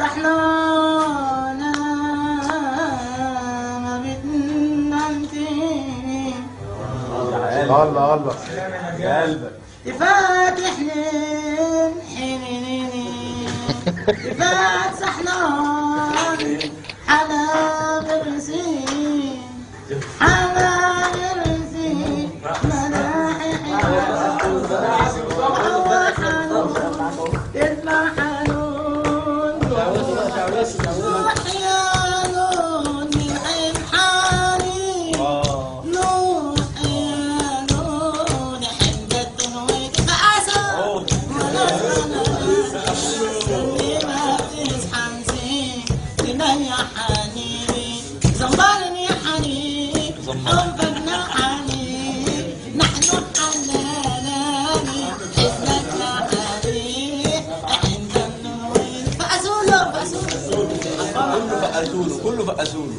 سحلانة ما بتنامتي. الله الله يا قلبك تفاتح لين حنيني تفات سحلان على برسي على برسي ملاحي تطلع حنون حيانون من عين حالي نور حيانون حمدت ويك فعسى اللي ما بتسحن زين لمن يا حنيني زنبرني حنين حبنا حنين نحن حلالاني حزنك يا حبيب عند النور فأزوله كله فقسوله